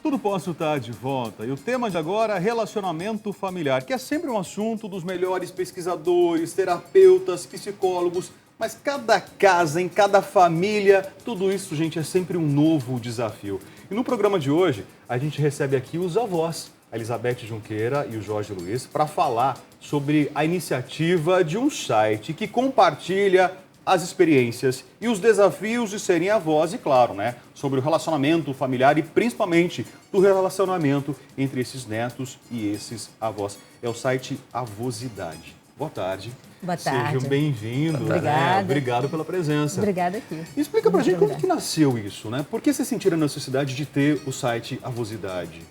Tudo Posso estar de volta. E o tema de agora é relacionamento familiar, que é sempre um assunto dos melhores pesquisadores, terapeutas, psicólogos. Mas cada casa, em cada família, tudo isso, gente, é sempre um novo desafio. E no programa de hoje, a gente recebe aqui os avós, a Elizabeth Junqueira e o Jorge Luiz, para falar sobre a iniciativa de um site que compartilha as experiências e os desafios de serem avós e, claro, sobre o relacionamento familiar e principalmente do relacionamento entre esses netos e esses avós. É o site Avosidade. Boa tarde. Boa tarde. Sejam bem-vindos. Obrigada. Obrigado pela presença. Obrigada aqui. Explica pra gente como que nasceu isso, né? Por que vocês sentiram a necessidade de ter o site Avosidade?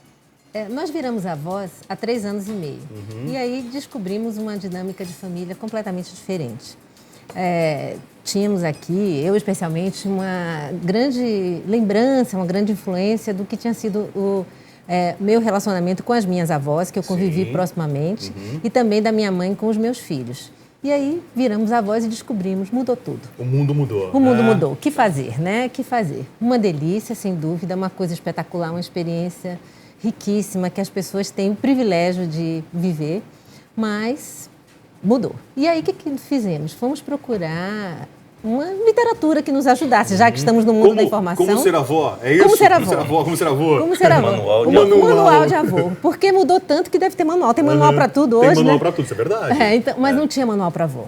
Nós viramos avós há 3 anos e meio. E aí descobrimos uma dinâmica de família completamente diferente. Tínhamos aqui, eu especialmente, uma grande lembrança, uma grande influência do que tinha sido o meu relacionamento com as minhas avós, que eu convivi proximamente, e também da minha mãe com os meus filhos. E aí viramos avós e descobrimos, mudou tudo. O mundo mudou. O mundo mudou. O que fazer, né? O que fazer? Uma delícia, sem dúvida, uma coisa espetacular, uma experiência riquíssima que as pessoas têm o privilégio de viver, mas mudou. E aí o que fizemos? Fomos procurar uma literatura que nos ajudasse, já que estamos no mundo da informação. Como ser avó? É isso? Como ser avó? Como ser avô? Como ser avô? Manual de avô. Porque mudou tanto que deve ter manual. Tem manual para tudo hoje, Tem manual né? para tudo, isso é verdade. Mas não tinha manual para avô.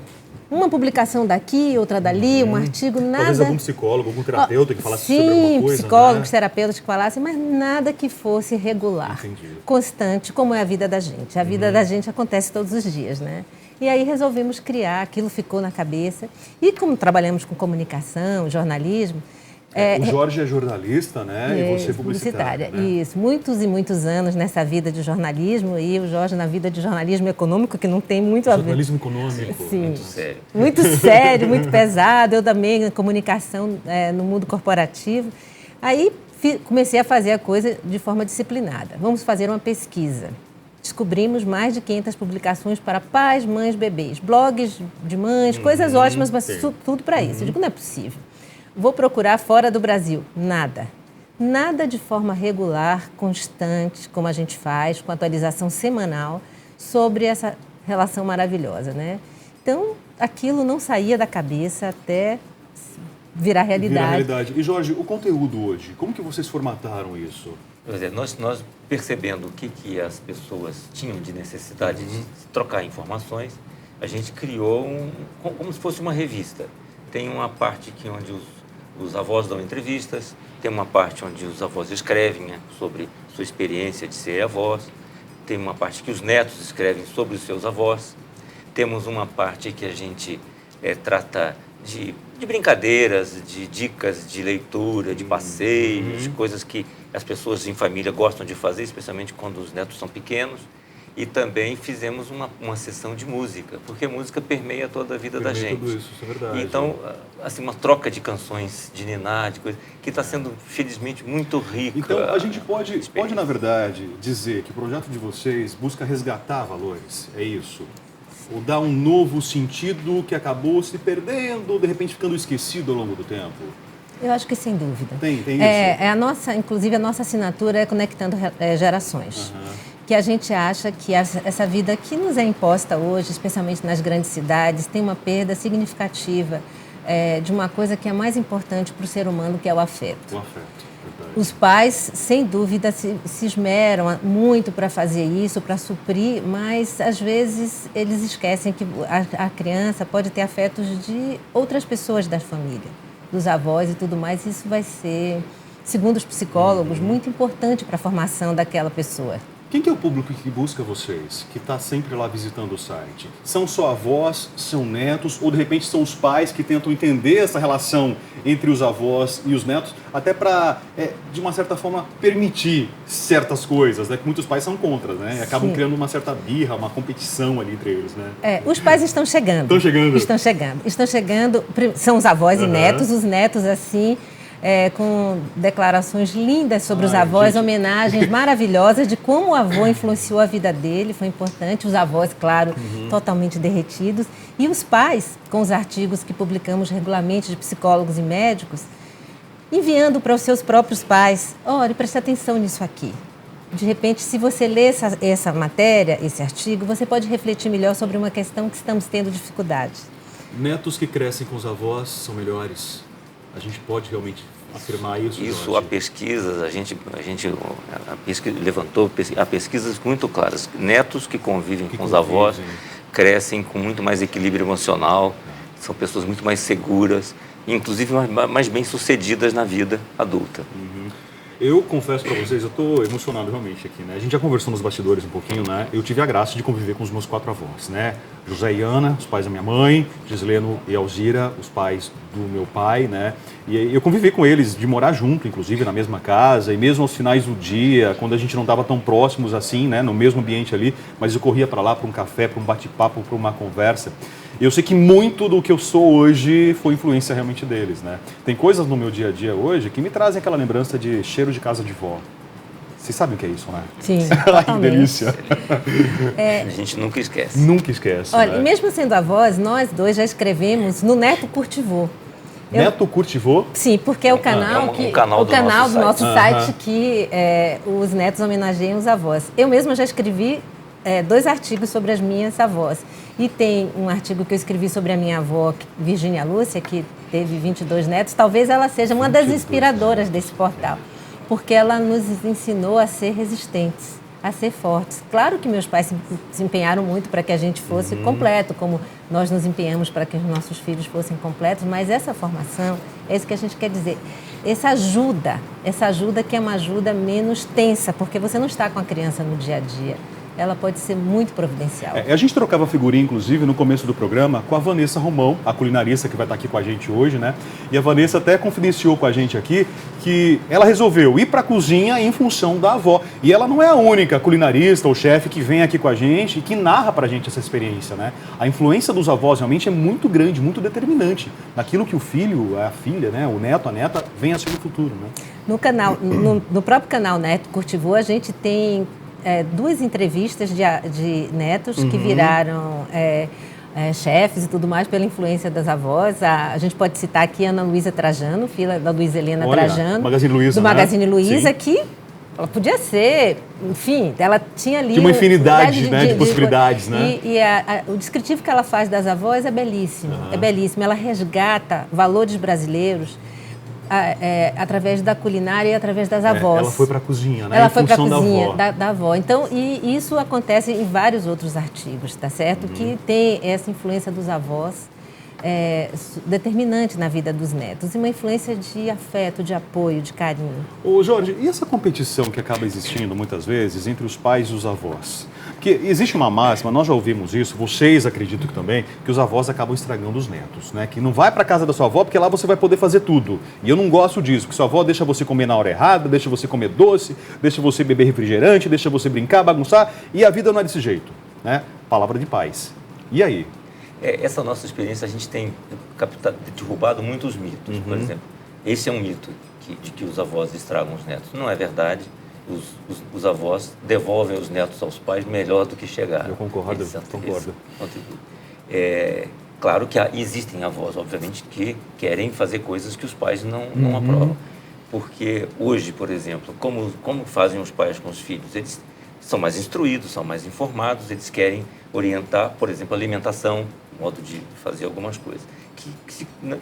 Uma publicação daqui, outra dali, um artigo, nada... Talvez algum psicólogo, algum terapeuta que falasse sobre alguma coisa, Sim, psicólogos, terapeutas que falassem, mas nada que fosse regular, constante, como é a vida da gente. A vida da gente acontece todos os dias, né? E aí resolvemos criar, aquilo ficou na cabeça. E como trabalhamos com comunicação, jornalismo... o Jorge é jornalista, né? E você é publicitária. Né? Isso, muitos e muitos anos nessa vida de jornalismo e o Jorge na vida de jornalismo econômico, que não tem muito a ver. Jornalismo econômico. Sim. Muito sério. Muito sério, muito pesado. Eu também na comunicação no mundo corporativo. Aí comecei a fazer a coisa de forma disciplinada. Vamos fazer uma pesquisa. Descobrimos mais de 500 publicações para pais, mães, bebês, blogs de mães, coisas ótimas, mas tudo para isso. Eu digo, não é possível. Vou procurar fora do Brasil. Nada. Nada de forma regular, constante, como a gente faz, com atualização semanal, sobre essa relação maravilhosa, né? Então, aquilo não saía da cabeça até virar realidade. E, Jorge, o conteúdo hoje, como que vocês formataram isso? Nós percebendo o que as pessoas tinham de necessidade de trocar informações, a gente criou como se fosse uma revista. Tem uma parte onde os avós dão entrevistas, tem uma parte onde os avós escrevem sobre sua experiência de ser avós, tem uma parte que os netos escrevem sobre os seus avós, temos uma parte que a gente trata de brincadeiras, de dicas de leitura, de passeios, de coisas que as pessoas em família gostam de fazer, especialmente quando os netos são pequenos. E também fizemos uma sessão de música, porque a música permeia toda a vida da gente. Tudo isso é verdade. Então, assim, uma troca de canções, de ninar, de coisa, que está sendo, felizmente, muito rica. Então, a gente pode, na verdade, dizer que o projeto de vocês busca resgatar valores, é isso? Ou dar um novo sentido que acabou se perdendo, ou de repente ficando esquecido ao longo do tempo? Eu acho que sem dúvida. Tem isso? Inclusive, a nossa assinatura é Conectando Gerações. Que a gente acha que essa vida que nos é imposta hoje, especialmente nas grandes cidades, tem uma perda significativa de uma coisa que é mais importante para o ser humano, que é o afeto. O afeto, verdade. Os pais, sem dúvida, se esmeram muito para fazer isso, para suprir, mas às vezes eles esquecem que a criança pode ter afetos de outras pessoas da família, dos avós e tudo mais. Isso vai ser, segundo os psicólogos, muito importante para a formação daquela pessoa. Quem que é o público que busca vocês, que está sempre lá visitando o site? São só avós, são netos, ou de repente são os pais que tentam entender essa relação entre os avós e os netos, até para, de uma certa forma, permitir certas coisas, né? Que muitos pais são contra, né? E acabam criando uma certa birra, uma competição ali entre eles, né? Os pais estão chegando. Estão chegando, são os avós e netos, os netos assim... com declarações lindas sobre os avós, homenagens maravilhosas de como o avô influenciou a vida dele, foi importante. Os avós, claro, totalmente derretidos. E os pais, com os artigos que publicamos regularmente de psicólogos e médicos, enviando para os seus próprios pais. Olha, preste atenção nisso aqui. De repente, se você ler essa matéria, esse artigo, você pode refletir melhor sobre uma questão que estamos tendo dificuldade. Netos que crescem com os avós são melhores? A gente pode realmente afirmar isso? Isso, há pesquisas, a pesquisa levantou há pesquisas muito claras. Netos que convivem com os avós crescem com muito mais equilíbrio emocional, são pessoas muito mais seguras, inclusive mais bem-sucedidas na vida adulta. Eu confesso para vocês, eu estou emocionado realmente aqui, né? A gente já conversou nos bastidores um pouquinho, né? Eu tive a graça de conviver com os meus 4 avós, né? José e Ana, os pais da minha mãe, Gisleno e Alzira, os pais do meu pai, né? E eu convivi com eles, de morar junto, inclusive, na mesma casa, e mesmo aos finais do dia, quando a gente não estava tão próximos assim, né? No mesmo ambiente ali, mas eu corria para lá para um café, para um bate-papo, para uma conversa. Eu sei que muito do que eu sou hoje foi influência realmente deles, né? Tem coisas no meu dia a dia hoje que me trazem aquela lembrança de cheiro de casa de vó. Vocês sabem o que é isso, né? Sim, Ai, que delícia. A gente nunca esquece. Nunca esquece. Olha, né? e mesmo sendo avós, nós dois já escrevemos no Neto Curtivô. Neto Curtivô? Sim, porque é o canal, canal do nosso site que os netos homenageiam os avós. Eu mesma já escrevi 2 artigos sobre as minhas avós. E tem um artigo que eu escrevi sobre a minha avó, Virgínia Lúcia, que teve 22 netos. Talvez ela seja uma das inspiradoras desse portal, porque ela nos ensinou a ser resistentes, a ser fortes. Claro que meus pais se empenharam muito para que a gente fosse completo, como nós nos empenhamos para que os nossos filhos fossem completos, mas essa formação, é isso que a gente quer dizer. Essa ajuda que é uma ajuda menos tensa, porque você não está com a criança no dia a dia. Ela pode ser muito providencial. A gente trocava figurinha, inclusive, no começo do programa, com a Vanessa Romão, a culinarista que vai estar aqui com a gente hoje, né? E a Vanessa até confidenciou com a gente aqui que ela resolveu ir para a cozinha em função da avó. E ela não é a única culinarista ou chefe que vem aqui com a gente e que narra para a gente essa experiência, né? A influência dos avós realmente é muito grande, muito determinante naquilo que o filho, a filha, né? O neto, a neta, vem a ser no futuro, né? No próprio canal Neto Curtivô, a gente tem 2 entrevistas de netos que viraram chefes e tudo mais pela influência das avós. A gente pode citar aqui a Ana Luísa Trajano, filha da Luísa Helena Trajano, Magazine Luiza, do né? Magazine Luiza, Sim. que ela podia ser, enfim, ela tinha ali... Tinha uma infinidade de possibilidades, né? E o descritivo que ela faz das avós é belíssimo, é belíssimo. Ela resgata valores brasileiros através da culinária e através das avós. Ela foi para a cozinha, né? Ela foi para a função cozinha da avó. da avó. Então, e isso acontece em vários outros artigos, tá certo? Que tem essa influência dos avós determinante na vida dos netos. E uma influência de afeto, de apoio, de carinho. Ô Jorge, e essa competição que acaba existindo muitas vezes entre os pais e os avós? Porque existe uma máxima, nós já ouvimos isso, vocês acreditam que também, que os avós acabam estragando os netos, né? Que não vai para casa da sua avó porque lá você vai poder fazer tudo. E eu não gosto disso, porque sua avó deixa você comer na hora errada, deixa você comer doce, deixa você beber refrigerante, deixa você brincar, bagunçar, e a vida não é desse jeito, né? Palavra de paz. E aí? Essa nossa experiência, a gente tem derrubado muitos mitos. Por exemplo, esse é um mito de que os avós estragam os netos. Não é verdade. Os avós devolvem os netos aos pais melhor do que chegaram. Eu concordo, concordo. Claro que existem avós, obviamente, que querem fazer coisas que os pais não aprovam. Porque hoje, por exemplo, como fazem os pais com os filhos? Eles são mais instruídos, são mais informados, eles querem orientar, por exemplo, a alimentação, modo de fazer algumas coisas,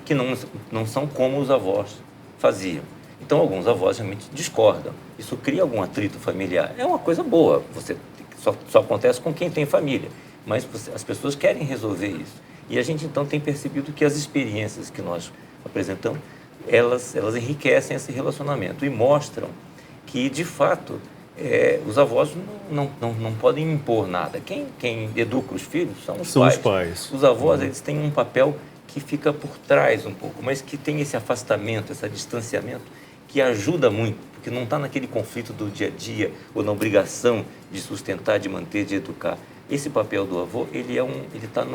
que não são como os avós faziam. Então, alguns avós realmente discordam. Isso cria algum atrito familiar. É uma coisa boa, só acontece com quem tem família, mas as pessoas querem resolver isso. E a gente, então, tem percebido que as experiências que nós apresentamos, elas enriquecem esse relacionamento e mostram que, de fato, os avós não podem impor nada. Quem educa os filhos são os pais. Os avós, eles têm um papel que fica por trás um pouco, mas que tem esse afastamento, esse distanciamento, que ajuda muito, porque não está naquele conflito do dia a dia ou na obrigação de sustentar, de manter, de educar. Esse papel do avô, ele está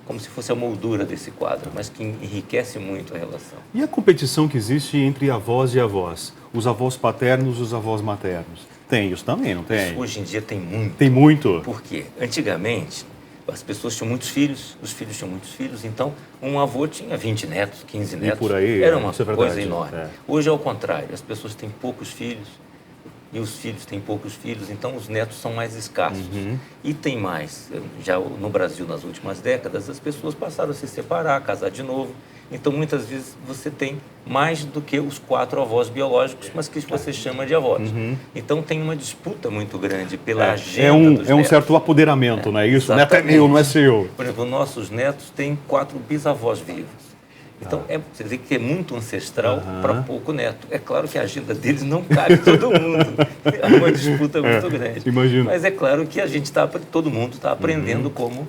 como se fosse a moldura desse quadro, mas que enriquece muito a relação. E a competição que existe entre avós e avós? Os avós paternos e os avós maternos? Tem isso também, não tem? Isso hoje em dia tem muito. Tem muito? Por quê? Antigamente, as pessoas tinham muitos filhos, os filhos tinham muitos filhos, então um avô tinha 20 netos, 15 netos. E por aí, era uma isso é coisa verdade, enorme. é. Hoje é o contrário, as pessoas têm poucos filhos e os filhos têm poucos filhos, então os netos são mais escassos. E tem mais, já no Brasil nas últimas décadas, as pessoas passaram a se separar, casar de novo. Então, muitas vezes, você tem mais do que os 4 avós biológicos, mas que você chama de avós. Então, tem uma disputa muito grande pela agenda dos É um netos. certo apoderamento, né? Isso, neto é meu, não é seu. Por exemplo, nossos netos têm 4 bisavós vivos. Então, você vê que é muito ancestral para pouco neto. É claro que a agenda deles não cabe todo mundo. É uma disputa muito grande. Imagino. Mas é claro que a gente todo mundo está aprendendo como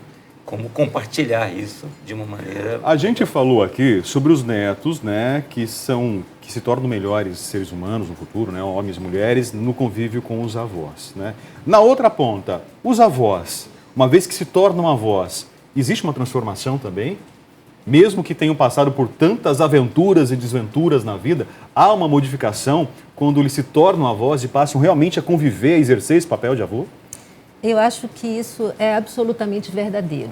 compartilhar isso de uma maneira... A gente falou aqui sobre os netos, né, que se tornam melhores seres humanos no futuro, né, homens e mulheres, no convívio com os avós, né? Na outra ponta, os avós, uma vez que se tornam avós, existe uma transformação também? Mesmo que tenham passado por tantas aventuras e desventuras na vida, há uma modificação quando eles se tornam avós e passam realmente a conviver, a exercer esse papel de avô? Eu acho que isso é absolutamente verdadeiro.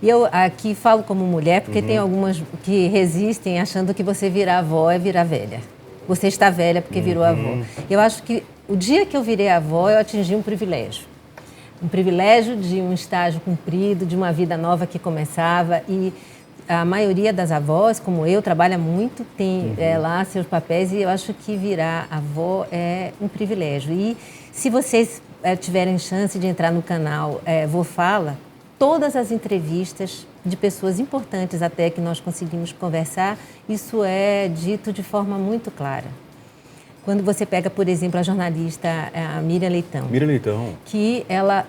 E eu aqui falo como mulher, porque tem algumas que resistem achando que você virar avó é virar velha. Você está velha porque virou avó. Eu acho que o dia que eu virei avó, eu atingi um privilégio. Um privilégio de um estágio cumprido, de uma vida nova que começava. E a maioria das avós, como eu, trabalha muito, tem lá seus papéis, e eu acho que virar avó é um privilégio. E se vocês tiverem chance de entrar no canal Vô Fala, todas as entrevistas de pessoas importantes até que nós conseguimos conversar, isso é dito de forma muito clara. Quando você pega, por exemplo, a jornalista Miriam Leitão. Miriam Leitão. Que ela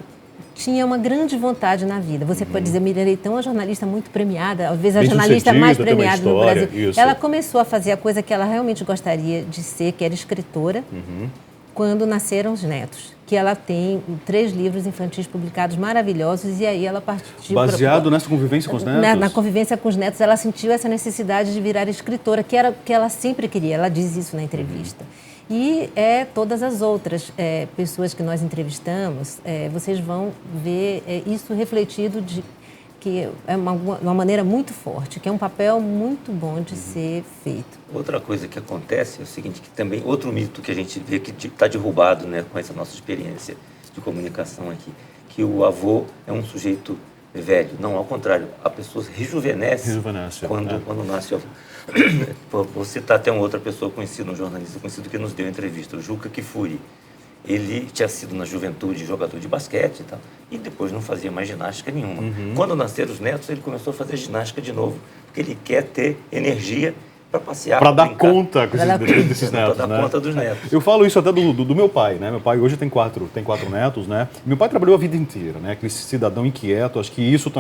tinha uma grande vontade na vida. Você pode dizer, Miriam Leitão é uma jornalista muito premiada, às vezes a jornalista mais premiada no Brasil. Isso. Ela começou a fazer a coisa que ela realmente gostaria de ser, que era escritora, quando nasceram os netos. Que ela tem 3 livros infantis publicados maravilhosos, e aí ela partiu... Baseado nessa convivência com os netos? Na convivência com os netos, ela sentiu essa necessidade de virar escritora, que era o que ela sempre queria. Ela diz isso na entrevista. E todas as outras pessoas que nós entrevistamos, vocês vão ver isso refletido que é uma maneira muito forte, que é um papel muito bom de ser feito. Outra coisa que acontece é o seguinte, que também outro mito que a gente vê que está derrubado, né, com essa nossa experiência de comunicação aqui, que o avô é um sujeito velho. Não, ao contrário, a pessoa rejuvenesce quando nasce o avô. Vou citar até uma outra pessoa conhecida, um jornalista conhecido que nos deu entrevista, o Juca Kfouri. Ele tinha sido na juventude jogador de basquete e tal, e depois não fazia mais ginástica nenhuma. Quando nasceram os netos, ele começou a fazer ginástica de novo, porque ele quer ter energia para passear. Para dar conta desses netos, para dar conta dos netos. Eu falo isso até do meu pai, né? Meu pai hoje tem 4 netos, né? Meu pai trabalhou a vida inteira, né? Aquele cidadão inquieto, acho que isso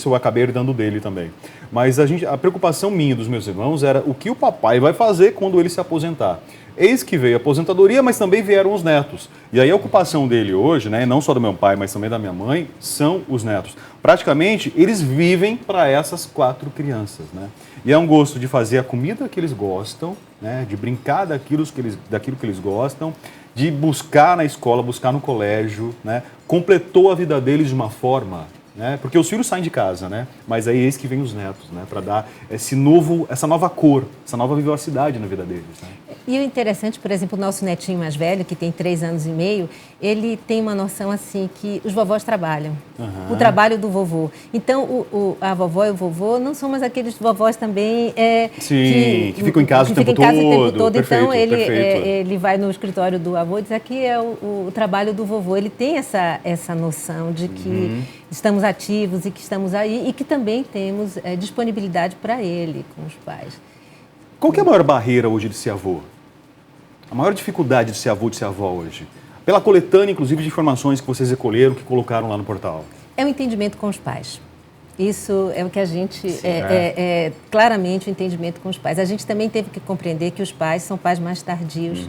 eu acabei herdando dele também. Mas a preocupação minha e dos meus irmãos era o que o papai vai fazer quando ele se aposentar. Eis que veio a aposentadoria, mas também vieram os netos. E aí a ocupação dele hoje, né, não só do meu pai, mas também da minha mãe, são os netos. Praticamente, eles vivem para essas 4 crianças, né? E é um gosto de fazer a comida que eles gostam, né, de brincar daquilo que eles gostam, de buscar na escola, buscar no colégio, né? Completou a vida deles de uma forma, né? Porque os filhos saem de casa, né? Mas aí eis que vem os netos, né? Para dar essa nova cor, essa nova vivacidade na vida deles, né? E o interessante, por exemplo, o nosso netinho mais velho, que tem 3 anos e meio, ele tem uma noção assim que os vovós trabalham, o trabalho do vovô. Então, a vovó e o vovô não são mais aqueles vovós também que ficam em casa o tempo todo. Perfeito, então, ele vai no escritório do avô e diz, aqui é o trabalho do vovô. Ele tem essa noção de que estamos ativos e que estamos aí e que também temos disponibilidade para ele com os pais. Qual que é a maior barreira hoje de ser avô? A maior dificuldade de ser avô, de ser avó hoje? Pela coletânea, inclusive, de informações que vocês recolheram, que colocaram lá no portal. É o entendimento com os pais. Isso é o que a gente... claramente o entendimento com os pais. A gente também teve que compreender que os pais são pais mais tardios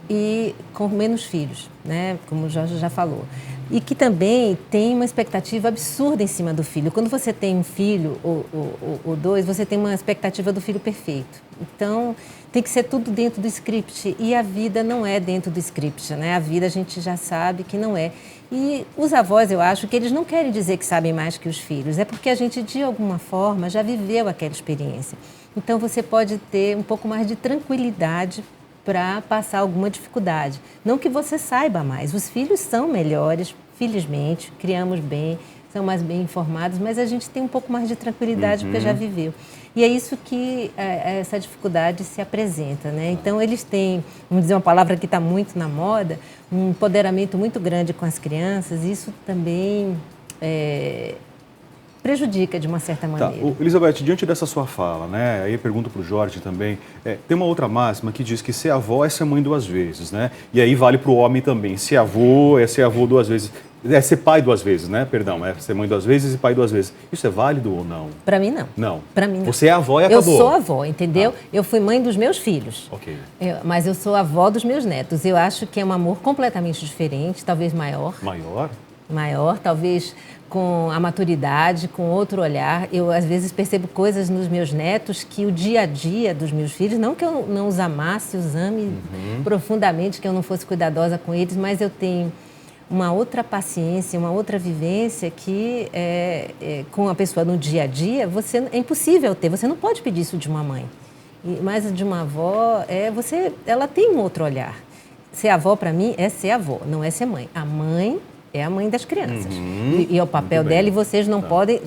e com menos filhos, né? Como o Jorge já falou. e que também tem uma expectativa absurda em cima do filho. Quando você tem um filho ou dois, você tem uma expectativa do filho perfeito. Então, tem que ser tudo dentro do script, e a vida não é dentro do script, né? A vida a gente já sabe que não é. E os avós, eu acho que eles não querem dizer que sabem mais que os filhos, é porque a gente, de alguma forma, já viveu aquela experiência. Então, você pode ter um pouco mais de tranquilidade para passar alguma dificuldade. Não que você saiba mais, os filhos são melhores, felizmente, criamos bem, são mais bem informados, mas a gente tem um pouco mais de tranquilidade porque já viveu. E é isso que essa dificuldade se apresenta, né? Então, eles têm, vamos dizer uma palavra que está muito na moda, um empoderamento muito grande com as crianças, e isso também prejudica de uma certa maneira. Tá. Elizabeth, diante dessa sua fala, né? Aí eu pergunto para o Jorge também, tem uma outra máxima que diz que ser avó é ser mãe duas vezes, né? E aí vale para o homem também, ser avô é ser avô duas vezes. É ser pai duas vezes, né? Perdão, é ser mãe duas vezes e pai duas vezes. Isso é válido ou não? Para mim, não. Não? Para mim, não. Você é avó e acabou? Eu sou avó, entendeu? Eu fui mãe dos meus filhos. Ok. Mas eu sou avó dos meus netos. Eu acho que é um amor completamente diferente, talvez maior. Maior? Maior, talvez com a maturidade, com outro olhar. Eu, às vezes, percebo coisas nos meus netos que o dia a dia dos meus filhos, não que eu não os amasse, os ame profundamente, que eu não fosse cuidadosa com eles, mas eu tenho uma outra paciência, uma outra vivência que com a pessoa no dia a dia, é impossível ter. Você não pode pedir isso de uma mãe. Mas de uma avó, ela tem um outro olhar. Ser avó, para mim, é ser avó, não é ser mãe. A mãe é a mãe das crianças. E é o papel dela, e vocês não podem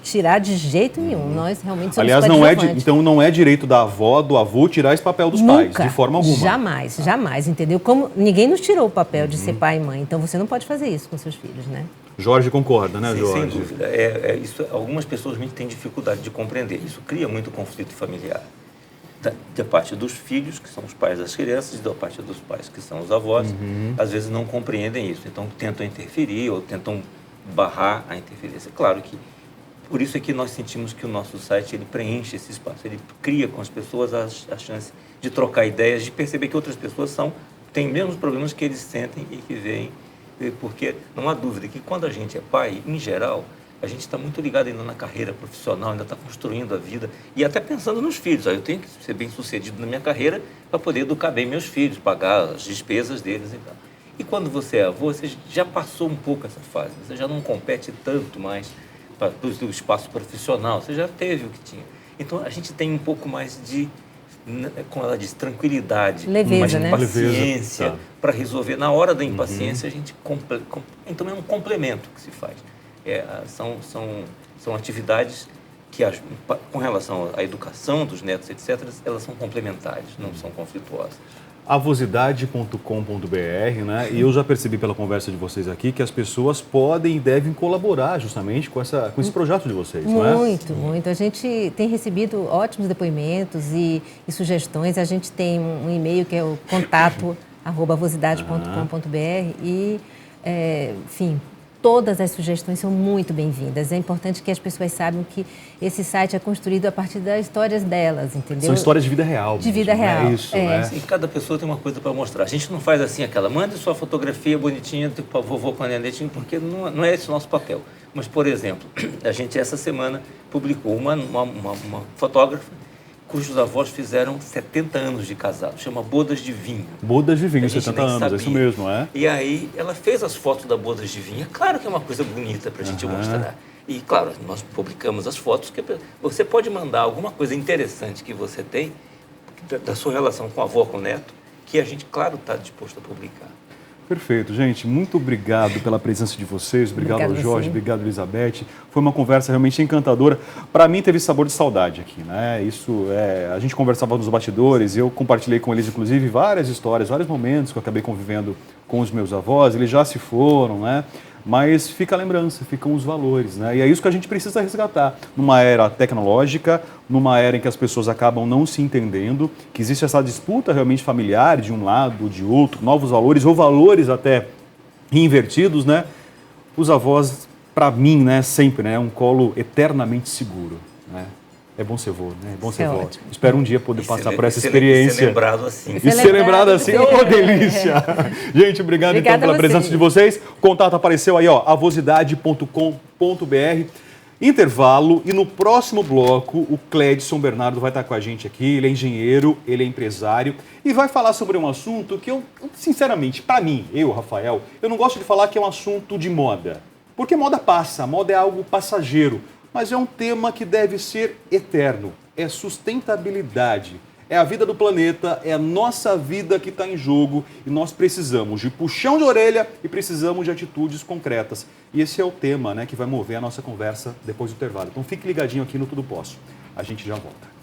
tirar de jeito nenhum. Nós realmente somos coadjuvantes. Então não é direito da avó, do avô, tirar esse papel dos pais, de forma alguma. Jamais, jamais, entendeu? Como ninguém nos tirou o papel de ser pai e mãe, então você não pode fazer isso com seus filhos, né? Jorge concorda, né, Sim, Jorge? sem dúvida. Isso, algumas pessoas realmente têm dificuldade de compreender. Isso cria muito conflito familiar. Da parte dos filhos, que são os pais das crianças, e da parte dos pais, que são os avós, às vezes não compreendem isso. Então, tentam interferir ou tentam barrar a interferência. Claro que, por isso é que nós sentimos que o nosso site ele preenche esse espaço. Ele cria com as pessoas a chance de trocar ideias, de perceber que outras pessoas têm os mesmos problemas que eles sentem e que veem. Porque não há dúvida que quando a gente é pai, em geral, a gente está muito ligado ainda na carreira profissional, ainda está construindo a vida e até pensando nos filhos. Eu tenho que ser bem sucedido na minha carreira para poder educar bem meus filhos, pagar as despesas deles e tal. E quando você é avô, você já passou um pouco essa fase, você já não compete tanto mais para o espaço profissional, você já teve o que tinha. Então, a gente tem um pouco mais de, como ela diz, tranquilidade, leveza, né? Paciência para resolver. Na hora da impaciência, a gente então é um complemento que se faz. São atividades que, com relação à educação dos netos, etc., elas são complementares, não são conflituosas. Avosidade.com.br, né? E eu já percebi pela conversa de vocês aqui que as pessoas podem e devem colaborar justamente com esse projeto de vocês, não é? Muito. A gente tem recebido ótimos depoimentos e sugestões. A gente tem um e-mail que é o contato@avosidade.com.br e, enfim, todas as sugestões são muito bem-vindas. É importante que as pessoas saibam que esse site é construído a partir das histórias delas, entendeu? São histórias de vida real. De vida real. É isso, né? E cada pessoa tem uma coisa para mostrar. A gente não faz assim mande sua fotografia bonitinha, tipo a vovô com a nenetinha, porque não é esse o nosso papel. Mas, por exemplo, a gente essa semana publicou uma fotógrafa cujos avós fizeram 70 anos de casado, chama Bodas de Vinho. Bodas de Vinho, 70 anos, é isso mesmo, é? E aí ela fez as fotos da Bodas de Vinho. É claro que é uma coisa bonita para a gente mostrar. E claro, nós publicamos as fotos, que você pode mandar alguma coisa interessante que você tem, da sua relação com a avó, com o neto, que a gente, claro, está disposto a publicar. Perfeito, gente. Muito obrigado pela presença de vocês. Obrigado ao Jorge, obrigado, Elizabeth. Foi uma conversa realmente encantadora. Para mim, teve sabor de saudade aqui, né? A gente conversava nos bastidores, eu compartilhei com eles, inclusive, várias histórias, vários momentos que eu acabei convivendo com os meus avós. Eles já se foram, né? Mas fica a lembrança, ficam os valores, né? E é isso que a gente precisa resgatar. Numa era tecnológica, numa era em que as pessoas acabam não se entendendo, que existe essa disputa realmente familiar de um lado ou de outro, novos valores ou valores até invertidos, né? Os avós, para mim, né, sempre, né, é um colo eternamente seguro, né? É bom ser vô, né? É bom Isso ser é vô. ótimo. Espero um dia poder passar por essa E experiência. ser lembrado assim. E ser lembrado assim, oh, delícia! Gente, obrigado então Obrigada pela a presença vocês. de vocês. O contato apareceu aí, ó, avosidade.com.br. Intervalo, e no próximo bloco o Clédson Bernardo vai estar com a gente aqui. Ele é engenheiro, ele é empresário e vai falar sobre um assunto que eu, sinceramente, para mim, Rafael, eu não gosto de falar que é um assunto de moda. Porque moda passa, moda é algo passageiro, mas é um tema que deve ser eterno. É sustentabilidade. É a vida do planeta, é a nossa vida que está em jogo e nós precisamos de puxão de orelha e precisamos de atitudes concretas. E esse é o tema, né, que vai mover a nossa conversa depois do intervalo. Então fique ligadinho aqui no Tudo Posso. A gente já volta.